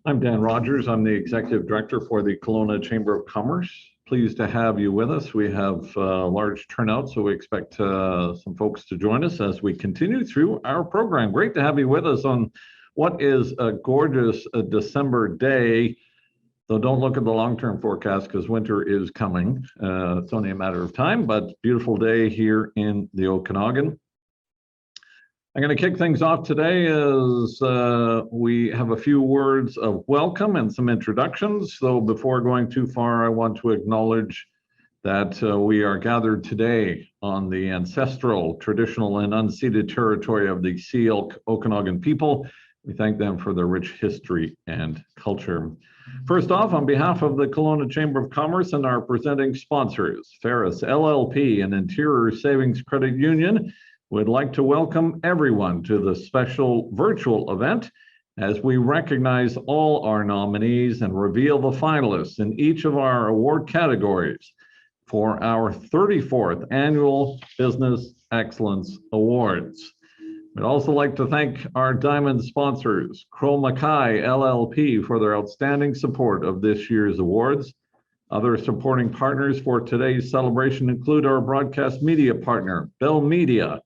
I'm Dan Rogers. I'm the Executive Director for the Kelowna Chamber of Commerce. Pleased to have you with us. We have a large turnout, so we expect some folks to join us as we continue through our program. Great to have you with us on what is a gorgeous December day. So don't look at the long-term forecast because winter is coming. It's only a matter of time, but beautiful day here in the Okanagan. I'm going to kick things off today as we have a few words of welcome and some introductions. So before going too far, I want to acknowledge that we are gathered today on the ancestral, traditional, and unceded territory of the Seal Okanagan people. We thank them for their rich history and culture. First off, on behalf of the Kelowna Chamber of Commerce and our presenting sponsors, Ferris LLP and Interior Savings Credit Union, we'd like to welcome everyone to the special virtual event as we recognize all our nominees and reveal the finalists in each of our award categories for our 34th Annual Business Excellence Awards. We'd also like to thank our diamond sponsors, Crow Mackay LLP, for their outstanding support of this year's awards. Other supporting partners for today's celebration include our broadcast media partner, Bell Media,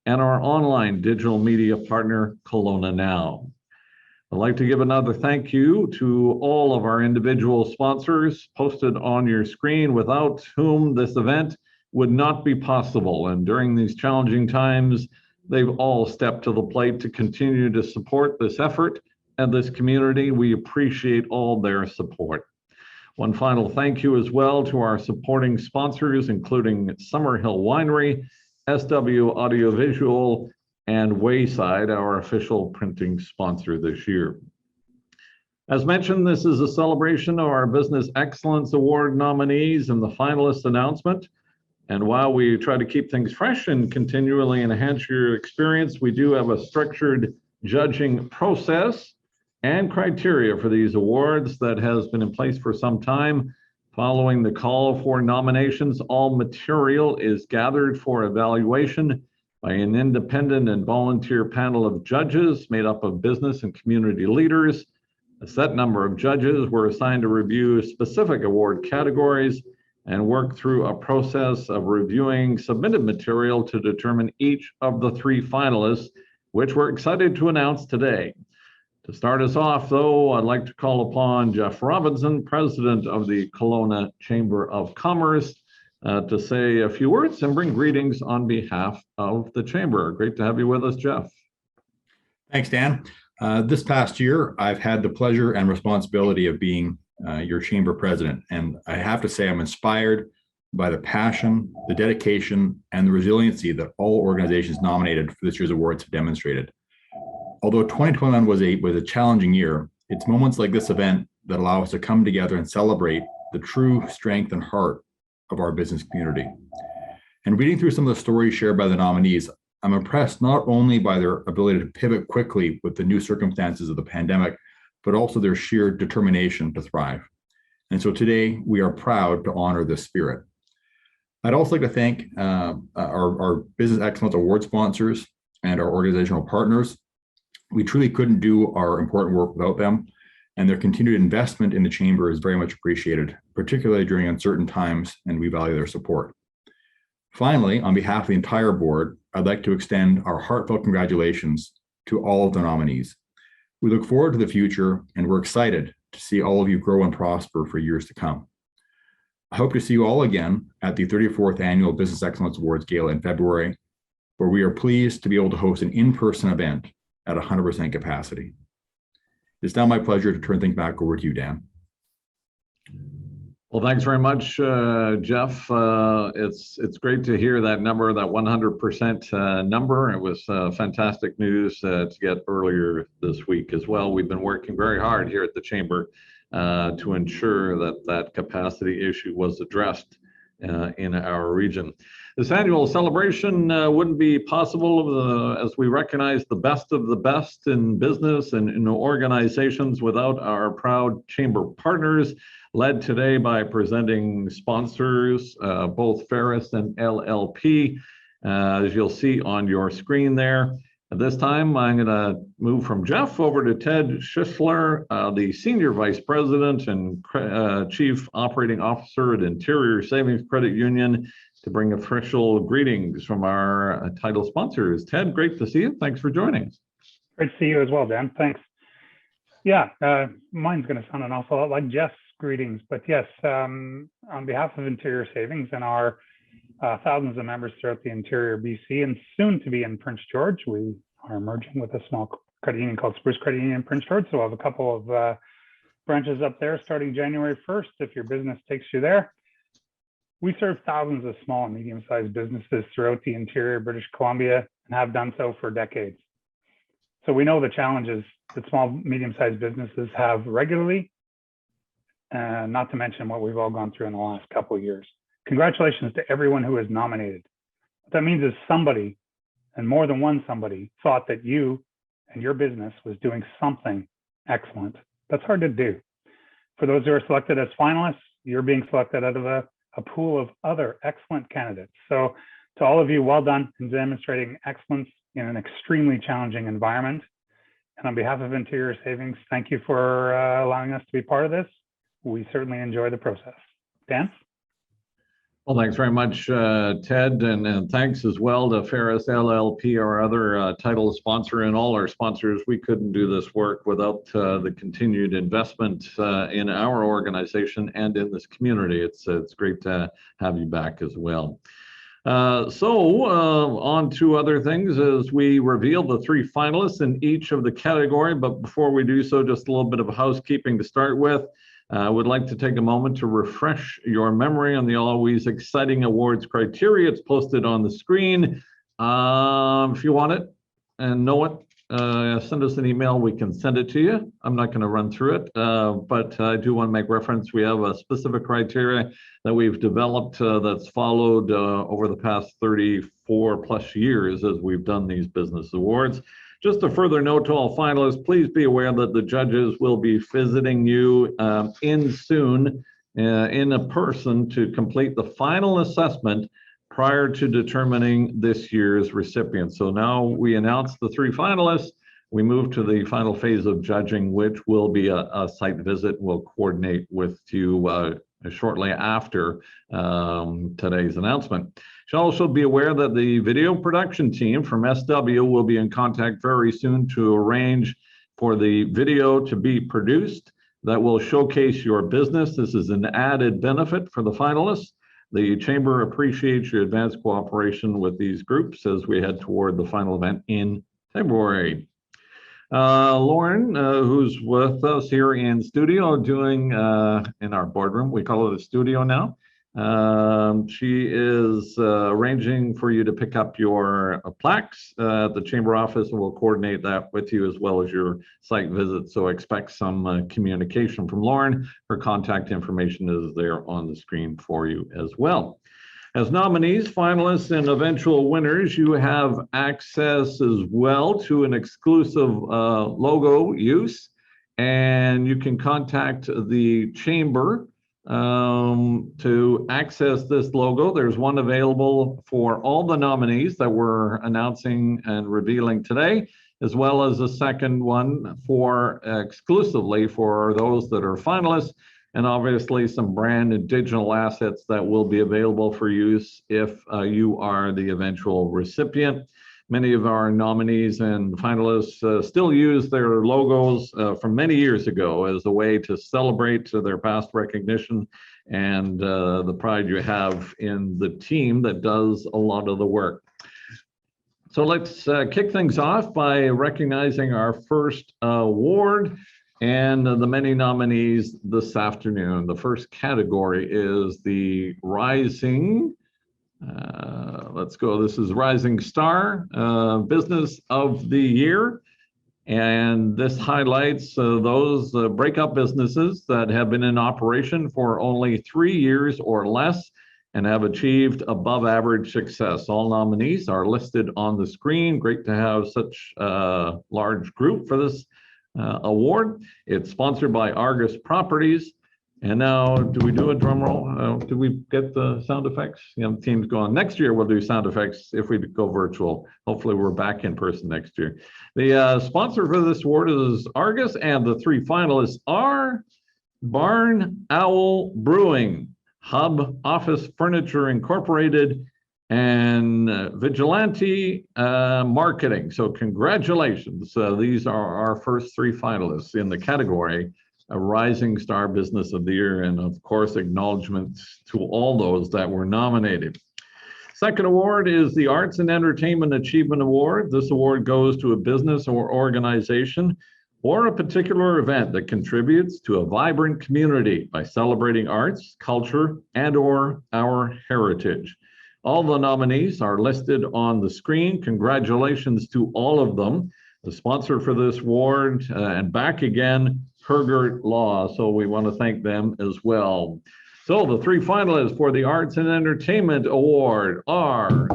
and our online digital media partner, Kelowna Now. I'd like to give another thank you to all of our individual sponsors posted on your screen, without whom this event would not be possible. And during these challenging times, they've all stepped to the plate to continue to support this effort and this community. We appreciate all their support. One final thank you as well to our supporting sponsors, including Summerhill Winery, SW Audiovisual, and Wayside, our official printing sponsor this year. As mentioned, this is a celebration of our Business Excellence Award nominees and the finalist announcement. And while we try to keep things fresh and continually enhance your experience, we do have a structured judging process and criteria for these awards that has been in place for some time. Following the call for nominations, all material is gathered for evaluation by an independent and volunteer panel of judges made up of business and community leaders. A set number of judges were assigned to review specific award categories and work through a process of reviewing submitted material to determine each of the 3 finalists, which we're excited to announce today. To start us off, though, I'd like to call upon Jeff Robinson, President of the Kelowna Chamber of Commerce, to say a few words and bring greetings on behalf of the Chamber. Great to have you with us, Jeff. Thanks, Dan. This past year, I've had the pleasure and responsibility of being your Chamber President, and I have to say I'm inspired by the passion, the dedication, and the resiliency that all organizations nominated for this year's awards have demonstrated. Although 2021 was a challenging year, it's moments like this event that allow us to come together and celebrate the true strength and heart of our business community. And reading through some of the stories shared by the nominees, I'm impressed not only by their ability to pivot quickly with the new circumstances of the pandemic, but also their sheer determination to thrive. And so today we are proud to honor this spirit. I'd also like to thank our Business Excellence Award sponsors and our organizational partners. We truly couldn't do our important work without them, and their continued investment in the Chamber is very much appreciated, particularly during uncertain times, and we value their support. Finally, on behalf of the entire board, I'd like to extend our heartfelt congratulations to all of the nominees. We look forward to the future, and we're excited to see all of you grow and prosper for years to come. I hope to see you all again at the 34th Annual Business Excellence Awards Gala in February, where we are pleased to be able to host an in-person event at 100% capacity. It's now my pleasure to turn things back over to you, Dan. Well, thanks very much, Jeff. It's great to hear that number, that 100% number. It was fantastic news to get earlier this week as well. We've been working very hard here at the Chamber to ensure that that capacity issue was addressed in our region. This annual celebration wouldn't be possible as we recognize the best of the best in business and in organizations without our proud Chamber partners, led today by presenting sponsors, both Ferris and LLP. As you'll see on your screen there, At this time, I'm going to move from Jeff over to Ted Schisler, the Senior Vice President and Chief Operating Officer at Interior Savings Credit Union, to bring official greetings from our title sponsors. Ted, great to see you. Thanks for joining us. Great to see you as well, Dan. Thanks. Yeah, mine's going to sound an awful lot like Jeff's greetings, but yes, on behalf of Interior Savings and our thousands of members throughout the interior BC and soon to be in Prince George, we are merging with a small credit union called Spruce Credit Union in Prince George. So we'll have a couple of branches up there starting January 1st if your business takes you there. We serve thousands of small and medium-sized businesses throughout the interior British Columbia and have done so for decades. So we know the challenges that small, medium-sized businesses have regularly, not to mention what we've all gone through in the last couple of years. Congratulations to everyone who is nominated. What that means is somebody, and more than one somebody, thought that you and your business was doing something excellent. That's hard to do. For those who are selected as finalists, you're being selected out of a pool of other excellent candidates. So to all of you, well done in demonstrating excellence in an extremely challenging environment. And on behalf of Interior Savings, thank you for allowing us to be part of this. We certainly enjoy the process. Dan? Well, thanks very much, Ted, and thanks as well to Ferris LLP, our other title sponsor, and all our sponsors. We couldn't do this work without the continued investment in our organization and in this community. It's great to have you back as well. On to other things as we reveal the three finalists in each of the category. But before we do so, just a little bit of housekeeping to start with. I would like to take a moment to refresh your memory on the always exciting awards criteria. It's posted on the screen. If you want it and know it, send us an email. We can send it to you. I'm not going to run through it, but I do want to make reference. We have a specific criteria that we've developed that's followed over the past 34 plus years as we've done these business awards. Just a further note to all finalists, please be aware that the judges will be visiting you in soon in a person to complete the final assessment prior to determining this year's recipient. So now we announce the three finalists. We move to the final phase of judging, which will be a site visit. We'll coordinate with you shortly after today's announcement. You should also be aware that the video production team from SW will be in contact very soon to arrange for the video to be produced that will showcase your business. This is an added benefit for the finalists. The Chamber appreciates your advanced cooperation with these groups as we head toward the final event in February. Lauren, who's with us here in studio doing in our boardroom, we call it a studio now. She is arranging for you to pick up your plaques at the Chamber office, and we'll coordinate that with you as well as your site visit. So expect some communication from Lauren. Her contact information is there on the screen for you as well. As nominees, finalists, and eventual winners, you have access as well to an exclusive logo use, and you can contact the Chamber to access this logo. There's one available for all the nominees that we're announcing and revealing today, as well as a second one for exclusively for those that are finalists, and obviously some brand and digital assets that will be available for use if you are the eventual recipient. Many of our nominees and finalists still use their logos from many years ago as a way to celebrate their past recognition and the pride you have in the team that does a lot of the work. So let's kick things off by recognizing our first award and the many nominees this afternoon. The first category is the Rising, let's go, this is Rising Star Business of the Year. And this highlights those breakout businesses that have been in operation for only 3 years or less and have achieved above average success. All nominees are listed on the screen. Great to have such a large group for this award. It's sponsored by Argus Properties, And now, do we do a drum roll? Do we get the sound effects? The team's going. Next year, we'll do sound effects if we go virtual. Hopefully, we're back in person next year. The sponsor for this award is Argus, and the 3 finalists are Barn Owl Brewing, Hub Office Furniture Incorporated, and Vigilante Marketing. So congratulations. These are our first 3 finalists in the category a Rising Star Business of the Year, and of course, acknowledgements to all those that were nominated. Second award is the Arts and Entertainment Achievement Award. This award goes to a business or organization or a particular event that contributes to a vibrant community by celebrating arts, culture, and/or our heritage. All the nominees are listed on the screen. Congratulations to all of them. The sponsor for this award, and back again, Hergert Law. So we want to thank them as well. So the 3 finalists for the Arts and Entertainment Award are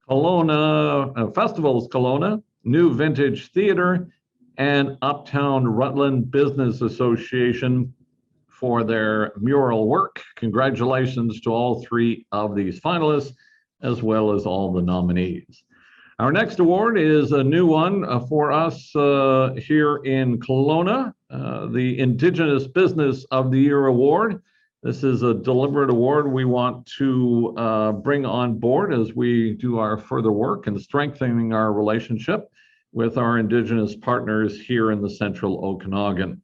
Kelowna Festivals Kelowna, New Vintage Theater, and Uptown Rutland Business Association for their mural work. Congratulations to all 3 of these finalists, as well as all the nominees. Our next award is a new one for us here in Kelowna, the Indigenous Business of the Year Award. This is a deliberate award we want to bring on board as we do our further work in strengthening our relationship with our Indigenous partners here in the Central Okanagan.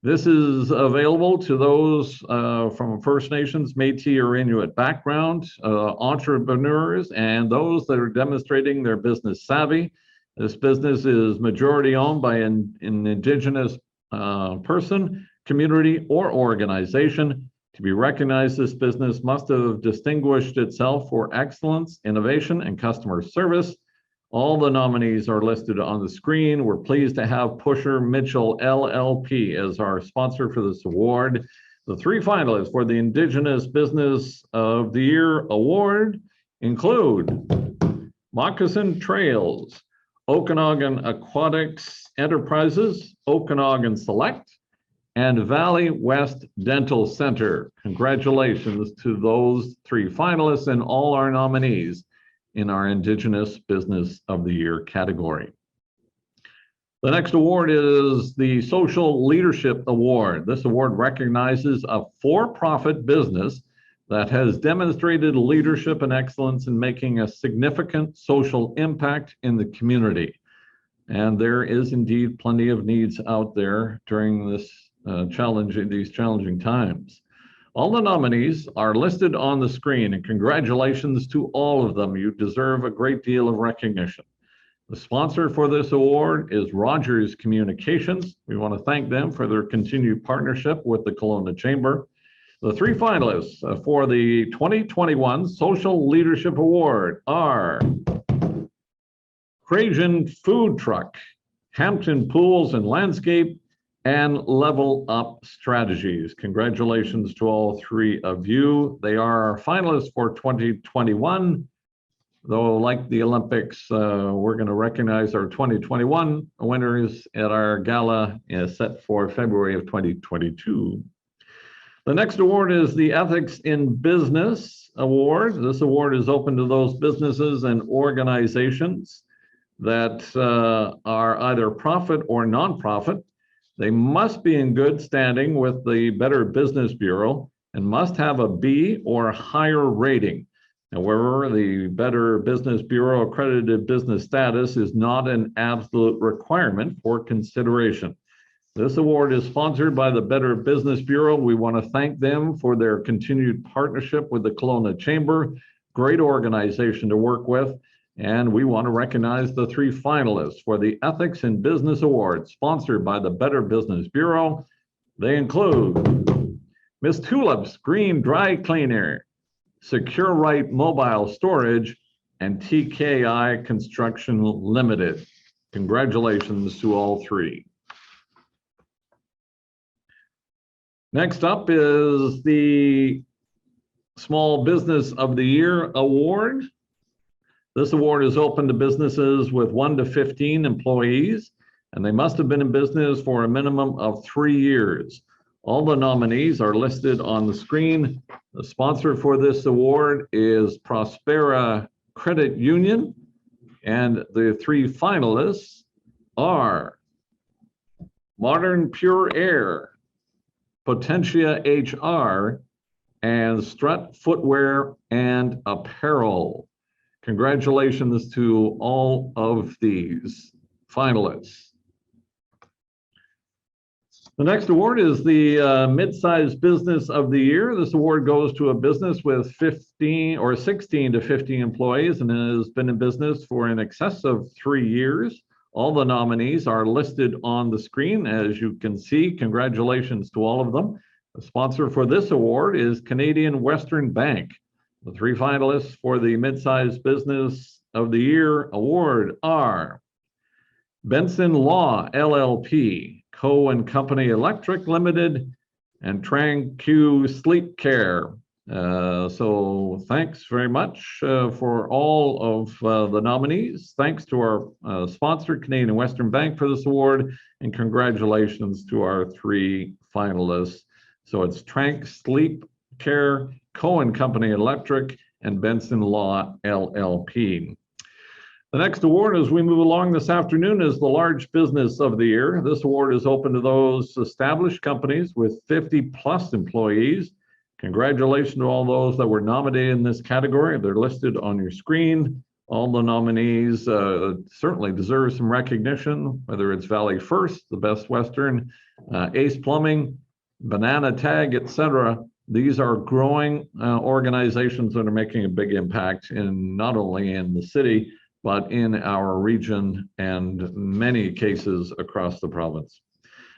This is available to those from First Nations, Métis, or Inuit background, entrepreneurs, and those that are demonstrating their business savvy. This business is majority owned by an Indigenous person, community, or organization. To be recognized, this business must have distinguished itself for excellence, innovation, and customer service. All the nominees are listed on the screen. We're pleased to have Pusher Mitchell LLP as our sponsor for this award. The 3 finalists for the Indigenous Business of the Year Award include Moccasin Trails, Okanagan Aquatics Enterprises, Okanagan Select, and Valley West Dental Center. Congratulations to those 3 finalists and all our nominees in our Indigenous Business of the Year category. The next award is the Social Leadership Award. This award recognizes a for-profit business that has demonstrated leadership and excellence in making a significant social impact in the community. And there is indeed plenty of needs out there during this these challenging times. All the nominees are listed on the screen, and congratulations to all of them. You deserve a great deal of recognition. The sponsor for this award is Rogers Communications. We want to thank them for their continued partnership with the Kelowna Chamber. The 3 finalists for the 2021 Social Leadership Award are Cajun Food Truck, Hampton Pools and Landscape, and Level Up Strategies. Congratulations to all 3 of you. They are our finalists for 2021. Though, like the Olympics, we're going to recognize our 2021 winners at our gala set for February of 2022. The next award is the Ethics in Business Award. This award is open to those businesses and organizations that are either profit or nonprofit. They must be in good standing with the Better Business Bureau and must have a B or higher rating. However, the Better Business Bureau accredited business status is not an absolute requirement for consideration. This award is sponsored by the Better Business Bureau. We want to thank them for their continued partnership with the Kelowna Chamber. Great organization to work with. And we want to recognize the 3 finalists for the Ethics in Business Award, sponsored by the Better Business Bureau. They include Miss Tulip's Green Dry Cleaner, Secure Right Mobile Storage, and TKI Construction Limited. Congratulations to all 3. Next up is the Small Business of the Year Award. This award is open to businesses with 1 to 15 employees, and they must have been in business for a minimum of 3 years. All the nominees are listed on the screen. The sponsor for this award is Prospera Credit Union, and the three finalists are Modern Pure Air, Potentia HR, and Strut Footwear and Apparel. Congratulations to all of these finalists. The next award is the Mid-Sized Business of the Year. This award goes to a business with 16 to 50 employees and has been in business for in excess of 3 years. All the nominees are listed on the screen, as you can see. Congratulations to all of them. The sponsor for this award is Canadian Western Bank. The three finalists for the Mid-Sized Business of the Year award are Benson Law LLP, Co. & Company Electric Limited, and TranQ Sleep Care. So thanks very much for all of the nominees. Thanks to our sponsor, Canadian Western Bank, for this award, and congratulations to our three finalists. So it's TranQ Sleep Care, Co. & Company Electric, and Benson Law LLP. The next award as we move along this afternoon is the Large Business of the Year. This award is open to those established companies with 50 plus employees. Congratulations to all those that were nominated in this category. They're listed on your screen. All the nominees certainly deserve some recognition, whether it's Valley First, the Best Western, Ace Plumbing, Banana Tag, etc. These are growing organizations that are making a big impact in not only in the city, but in our region and many cases across the province.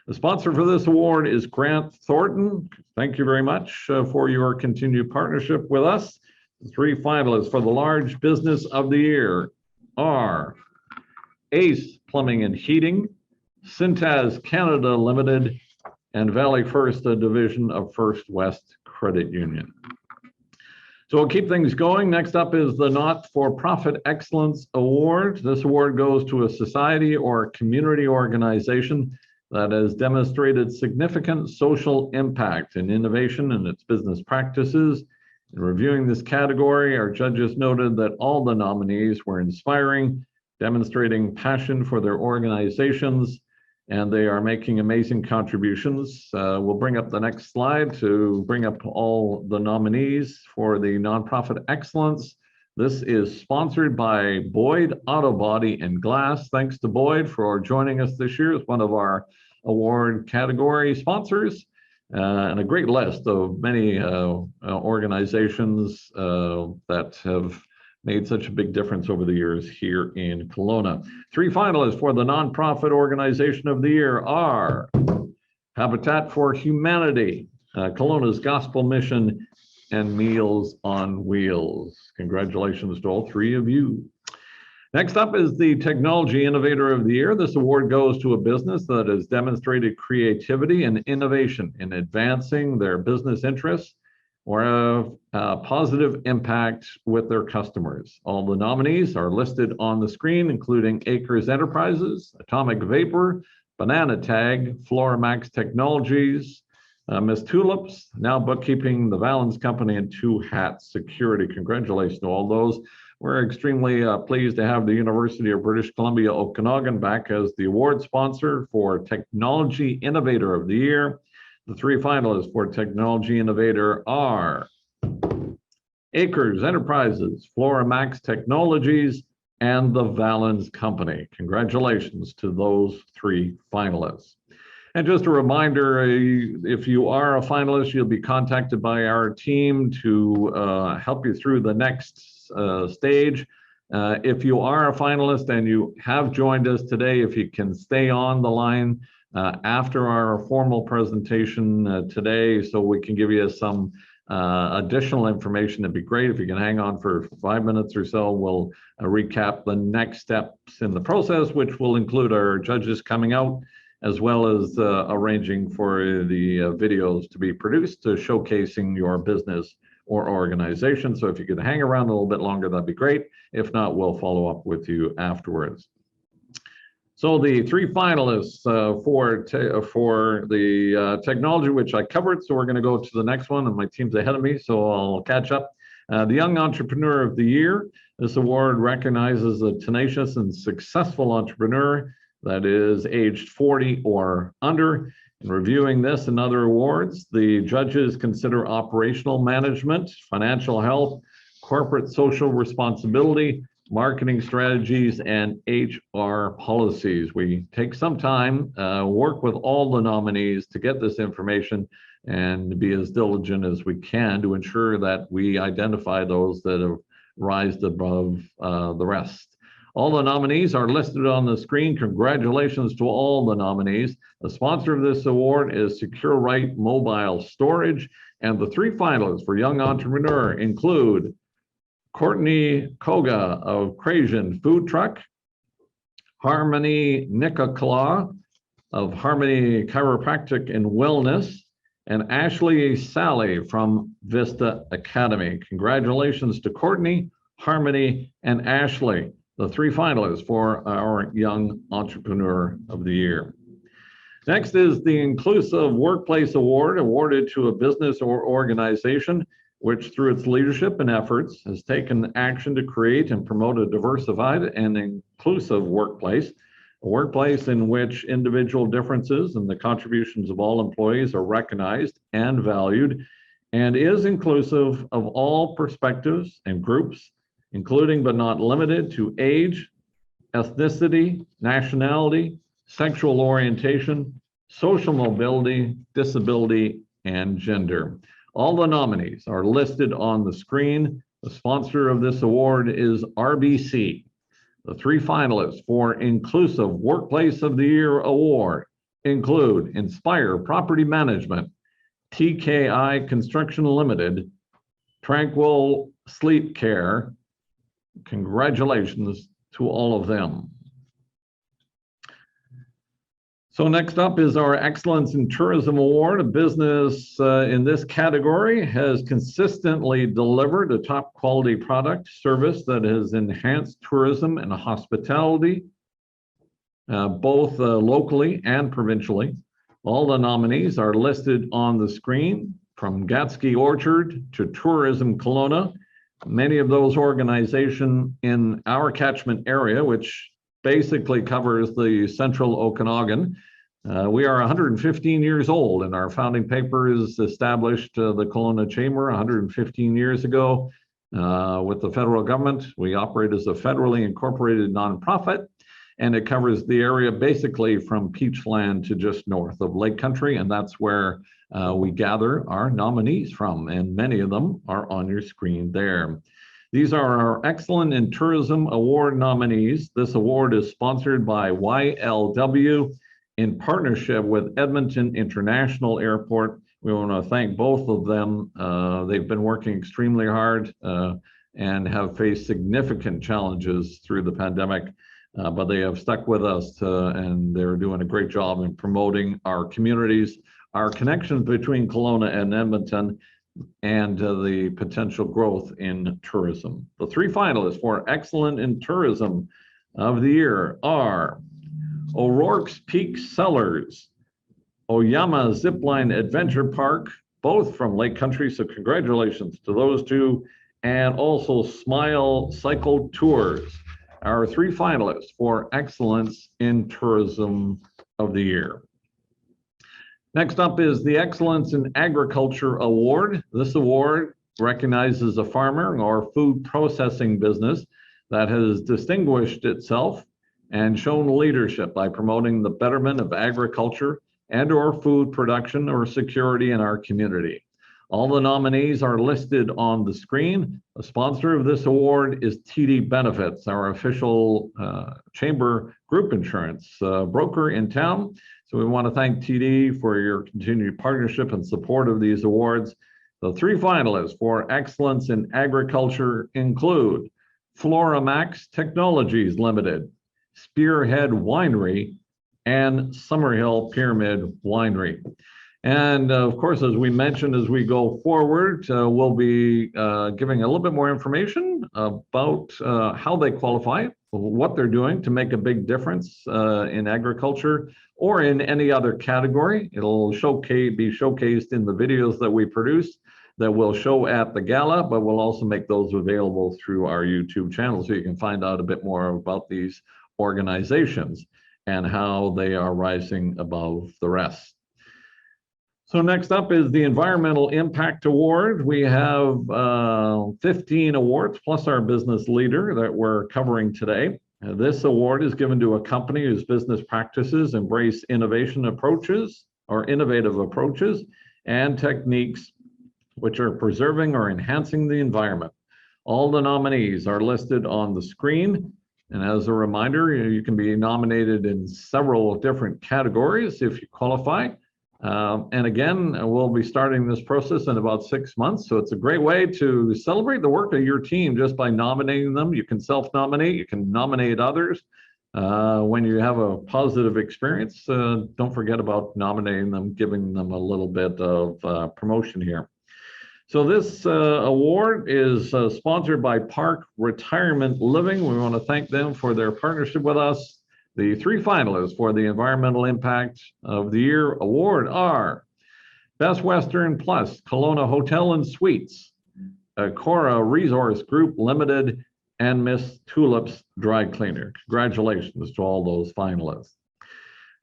The sponsor for this award is Grant Thornton. Thank you very much for your continued partnership with us. The three finalists for the Large Business of the Year are Ace Plumbing and Heating, Cintas Canada Limited, and Valley First, a division of First West Credit Union. So we'll keep things going. Next up is the Not-for-Profit Excellence Award. This award goes to a society or community organization that has demonstrated significant social impact and innovation in its business practices. In reviewing this category, our judges noted that all the nominees were inspiring, demonstrating passion for their organizations, and they are making amazing contributions. We'll bring up the next slide to bring up all the nominees for the Nonprofit Excellence. This is sponsored by Boyd Auto Body and Glass. Thanks to Boyd for joining us this year as one of our award category sponsors, and a great list of many organizations that have made such a big difference over the years here in Kelowna. Three finalists for the Nonprofit Organization of the Year are Habitat for Humanity, Kelowna's Gospel Mission, and Meals on Wheels. Congratulations to all three of you. Next up is the Technology Innovator of the Year. This award goes to a business that has demonstrated creativity and innovation in advancing their business interests or a positive impact with their customers. All the nominees are listed on the screen, including Acres Enterprises, Atomic Vapor, Banana Tag, Floramax Technologies, Miss Tulips, Now Bookkeeping, the Valens Company, and Two Hats Security. Congratulations to all those. We're extremely pleased to have the University of British Columbia Okanagan back as the award sponsor for Technology Innovator of the Year. The three finalists for Technology Innovator are Acres Enterprises, Floramax Technologies, and the Valens Company. Congratulations to those three finalists. And just a reminder, if you are a finalist, you'll be contacted by our team to help you through the next stage. If you are a finalist and you have joined us today, if you can stay on the line after our formal presentation today, so we can give you some additional information, it'd be great if you can hang on for 5 minutes or so. We'll recap the next steps in the process, which will include our judges coming out, as well as arranging for the videos to be produced to showcasing your business or organization. So if you could hang around a little bit longer, that'd be great. If not, we'll follow up with you afterwards. So the three finalists for the technology, which I covered, so we're going to go to the next one, and my team's ahead of me, so I'll catch up. The Young Entrepreneur of the Year. This award recognizes a tenacious and successful entrepreneur that is aged 40 or under. In reviewing this and other awards, the judges consider operational management, financial health, corporate social responsibility, marketing strategies, and HR policies. We take some time, work with all the nominees to get this information and be as diligent as we can to ensure that we identify those that have rised above the rest. All the nominees are listed on the screen. Congratulations to all the nominees. The sponsor of this award is Secure Right Mobile Storage, and the three finalists for Young Entrepreneur include Courtney Koga of Crasian Food Truck, Harmony Nicola of Harmony Chiropractic and Wellness, and Ashley Sally from Vista Academy. Congratulations to Courtney, Harmony, and Ashley, the three finalists for our Young Entrepreneur of the Year. Next is the Inclusive Workplace Award, awarded to a business or organization which, through its leadership and efforts, has taken action to create and promote a diversified and inclusive workplace, a workplace in which individual differences and the contributions of all employees are recognized and valued, and is inclusive of all perspectives and groups, including but not limited to age, ethnicity, nationality, sexual orientation, social mobility, disability, and gender. All the nominees are listed on the screen. The sponsor of this award is RBC. The three finalists for Inclusive Workplace of the Year award include Inspire Property Management, TKI Construction Limited, Tranquil Sleep Care. Congratulations to all of them. So next up is our Excellence in Tourism Award. A business in this category has consistently delivered a top quality product service that has enhanced tourism and hospitality, both locally and provincially. All the nominees are listed on the screen, from Gatsky Orchard to Tourism Kelowna. Many of those organizations in our catchment area, which basically covers the central Okanagan. We are 115 years old, and our founding papers established the Kelowna Chamber 115 years ago with the federal government. We operate as a federally incorporated nonprofit, and it covers the area basically from Peachland to just north of Lake Country, and that's where we gather our nominees from, and many of them are on your screen there. These are our Excellent in Tourism Award nominees. This award is sponsored by YLW in partnership with Edmonton International Airport. We want to thank both of them. They've been working extremely hard and have faced significant challenges through the pandemic, but they have stuck with us and they're doing a great job in promoting our communities, our connections between Kelowna and Edmonton, and the potential growth in tourism. The three finalists for Excellent in Tourism of the Year are O'Rourke's Peak Cellars, Oyama Zipline Adventure Park, both from Lake Country, so congratulations to those two, and also Smile Cycle Tours, our three finalists for Excellence in Tourism of the Year. Next up is the Excellence in Agriculture Award. This award recognizes a farmer or food processing business that has distinguished itself and shown leadership by promoting the betterment of agriculture and or food production or security in our community. All the nominees are listed on the screen. The sponsor of this award is TD Benefits, our official chamber group insurance broker in town. So we want to thank TD for your continued partnership and support of these awards. The three finalists for Excellence in Agriculture include Floramax Technologies Limited, Spearhead Winery, and Summerhill Pyramid Winery. And of course, as we mentioned, as we go forward, we'll be giving a little bit more information about how they qualify, what they're doing to make a big difference in agriculture or in any other category. It'll be showcased in the videos that we produce that we'll show at the gala, but we'll also make those available through our YouTube channel so you can find out a bit more about these organizations and how they are rising above the rest. So next up is the Environmental Impact Award. We have 15 awards plus our business leader that we're covering today. This award is given to a company whose business practices embrace innovative approaches and techniques which are preserving or enhancing the environment. All the nominees are listed on the screen. And as a reminder, you can be nominated in several different categories if you qualify. And again, we'll be starting this process in about 6 months. So it's a great way to celebrate the work of your team just by nominating them. You can self-nominate, you can nominate others. When you have a positive experience, don't forget about nominating them, giving them a little bit of promotion here. So this award is sponsored by Park Retirement Living. We want to thank them for their partnership with us. The 3 finalists for the Environmental Impact of the Year award are Best Western Plus, Kelowna Hotel and Suites, Cora Resource Group Limited, and Miss Tulip's Dry Cleaner. Congratulations to all those finalists.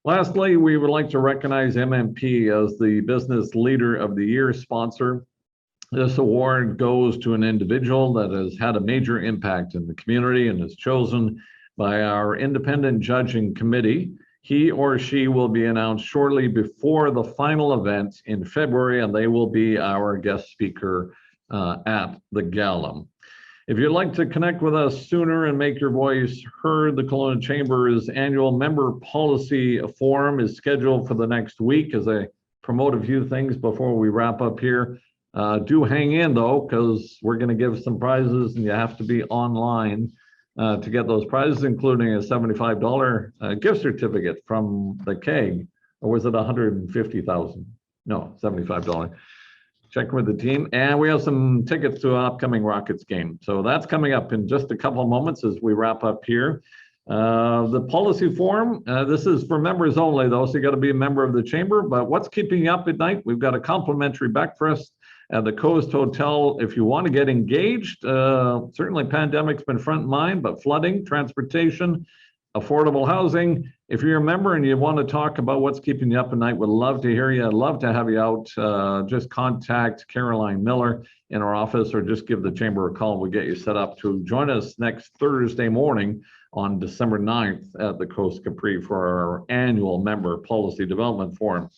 Lastly, we would like to recognize MMP as the Business Leader of the Year sponsor. This award goes to an individual that has had a major impact in the community and is chosen by our independent judging committee. He or she will be announced shortly before the final event in February, and they will be our guest speaker at the gala. If you'd like to connect with us sooner and make your voice heard, the Kelowna Chamber's annual member policy forum is scheduled for the next week. As I promote a few things before we wrap up here, do hang in though, because we're going to give some prizes and you have to be online to get those prizes, including a $75 gift certificate from the keg. Or was it $150,000? No, $75. Check with the team. And we have some tickets to an upcoming Rockets game. So that's coming up in just a couple of moments as we wrap up here. The policy forum, this is for members only though, so you got to be a member of the chamber. But what's keeping you up at night? We've got a complimentary breakfast at the Coast Hotel. If you want to get engaged, certainly pandemic's been front in mind, but flooding, transportation, affordable housing. If you're a member and you want to talk about what's keeping you up at night, we'd love to hear you. I'd love to have you out. Just contact Caroline Miller in our office or just give the chamber a call. We'll get you set up to join us next Thursday morning on December 9th at the Coast Capri for our annual member policy development forum.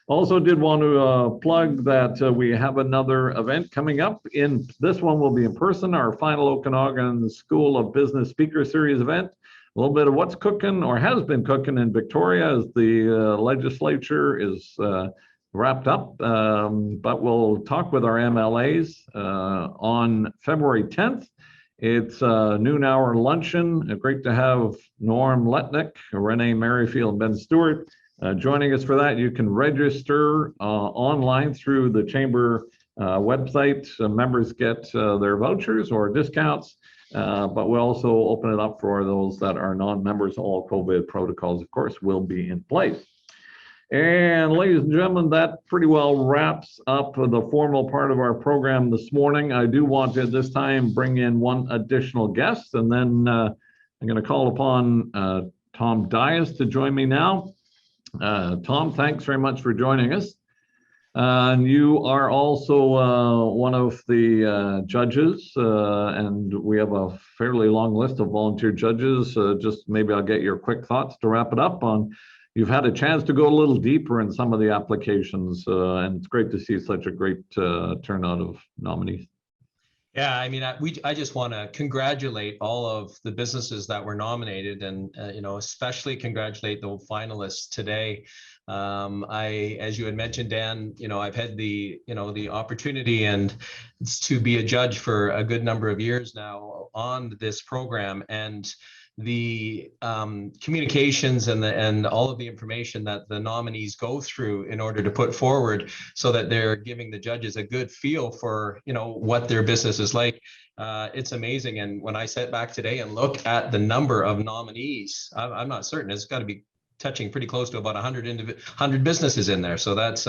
Also did want to plug that we have another event coming up. This one will be in person, our final Okanagan School of Business Speaker Series event. A little bit of what's cooking or has been cooking in Victoria as the legislature is wrapped up. But we'll talk with our MLAs on February 10th. It's a noon hour luncheon. Great to have Norm Letnick, Renee Merrifield, and Ben Stewart joining us for that. You can register online through the chamber website. Members get their vouchers or discounts, but we'll also open it up for those that are non-members. All COVID protocols, of course, will be in place. And ladies and gentlemen, that pretty well wraps up the formal part of our program this morning. I do want to at this time bring in one additional guest, and then I'm going to call upon Tom Dias to join me now. Tom, thanks very much for joining us. And you are also one of the judges, and we have a fairly long list of volunteer judges. Just maybe I'll get your quick thoughts to wrap it up on. You've had a chance to go a little deeper in some of the applications, and it's great to see such a great turnout of nominees. Yeah, I mean, I just want to congratulate all of the businesses that were nominated, and especially congratulate the finalists today. As you had mentioned, Dan, I've had the opportunity and to be a judge for a good number of years now on this program, and the communications and all of the information that the nominees go through in order to put forward, so that they're giving the judges a good feel for, what their business is like. It's amazing. And when I sat back today and looked at the number of nominees, I'm not certain, it's got to be touching pretty close to about 100 businesses in there. So that's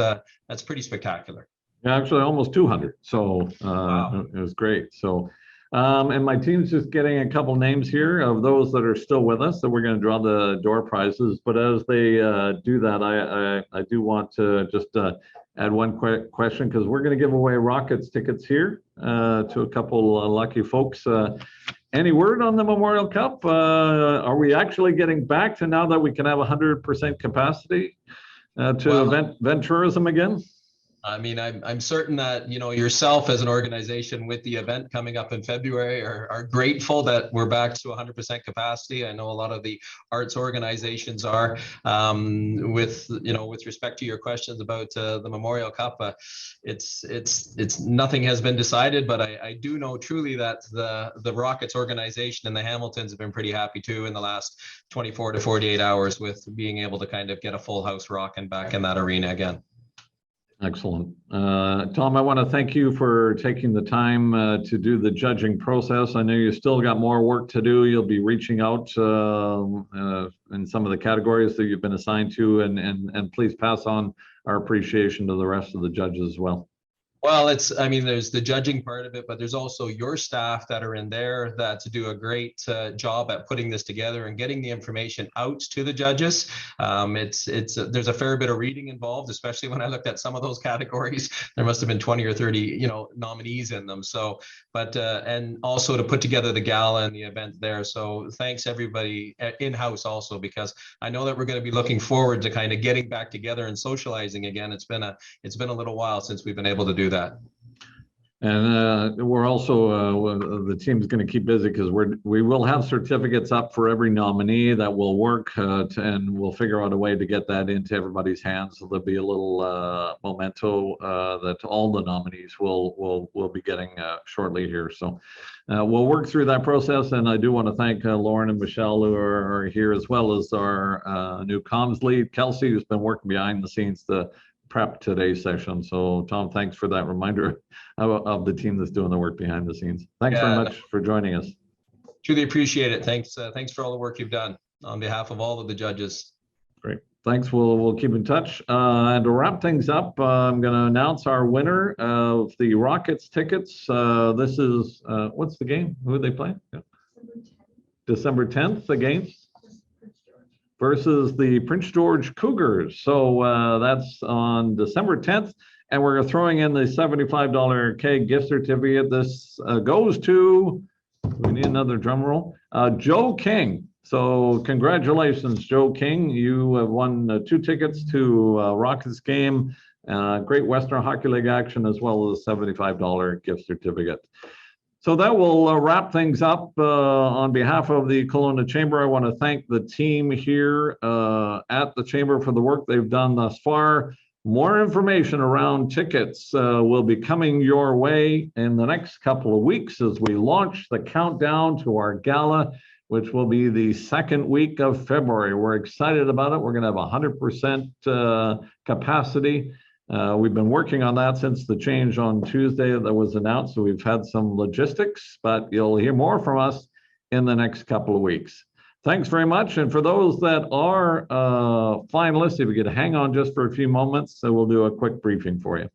pretty spectacular. Yeah, actually almost 200. So Wow. it was great. So, and my team's just getting a couple names here of those that are still with us that we're going to draw the door prizes. But as they do that, I do want to just add one quick question, because we're going to give away Rockets tickets here to a couple lucky folks. Any word on the Memorial Cup? Are we actually getting back to, now that we can have 100% capacity, to event tourism again? I mean, I'm certain that, yourself as an organization with the event coming up in February are grateful that we're back to 100% capacity. I know a lot of the arts organizations are. With respect to your questions about the Memorial Cup, it's nothing has been decided, but I do know truly that the Rockets organization and the Hamiltons have been pretty happy too in the last 24 to 48 hours with being able to kind of get a full house rocking back in that arena again. Excellent. Tom, I want to thank you for taking the time to do the judging process. I know you still got more work to do. You'll be reaching out in some of the categories that you've been assigned to, and please pass on our appreciation to the rest of the judges as well. Well, there's the judging part of it, but there's also your staff that are in there that do a great job at putting this together and getting the information out to the judges. There's a fair bit of reading involved, especially when I looked at some of those categories. There must have been 20 or 30, nominees in them. So, but and also to put together the gala and the event there. So thanks everybody in-house also, because I know that we're going to be looking forward to kind of getting back together and socializing again. It's been a little while since we've been able to do that. And we're also, the team's going to keep busy, because we will have certificates up for every nominee that will work, and we'll figure out a way to get that into everybody's hands. So there'll be a little memento that all the nominees will be getting shortly here. So we'll work through that process. And I do want to thank Lauren and Michelle, who are here, as well as our new comms lead, Kelsey, who's been working behind the scenes to prep today's session. So Tom, thanks for that reminder of the team that's doing the work behind the scenes. Thanks very much for joining us. Truly appreciate it. Thanks for all the work you've done on behalf of all of the judges. Great. Thanks. We'll keep in touch. And to wrap things up, I'm going to announce our winner of the Rockets tickets. This is, what's the game? Who are they playing? Yeah. December 10th, the game versus the Prince George Cougars. So that's on December 10th. And we're throwing in the $75 keg gift certificate. This goes to, we need another drum roll, Joe King. So congratulations, Joe King. You have won 2 tickets to Rockets game, Great Western Hockey League action, as well as a $75 gift certificate. So that will wrap things up. On behalf of the Kelowna Chamber, I want to thank the team here at the Chamber for the work they've done thus far. More information around tickets will be coming your way in the next couple of weeks as we launch the countdown to our gala, which will be the second week of February. We're excited about it. We're going to have 100% capacity. We've been working on that since the change on Tuesday that was announced. So we've had some logistics, but you'll hear more from us in the next couple of weeks. Thanks very much. And for those that are finalists, if you could hang on just for a few moments, we'll do a quick briefing for you.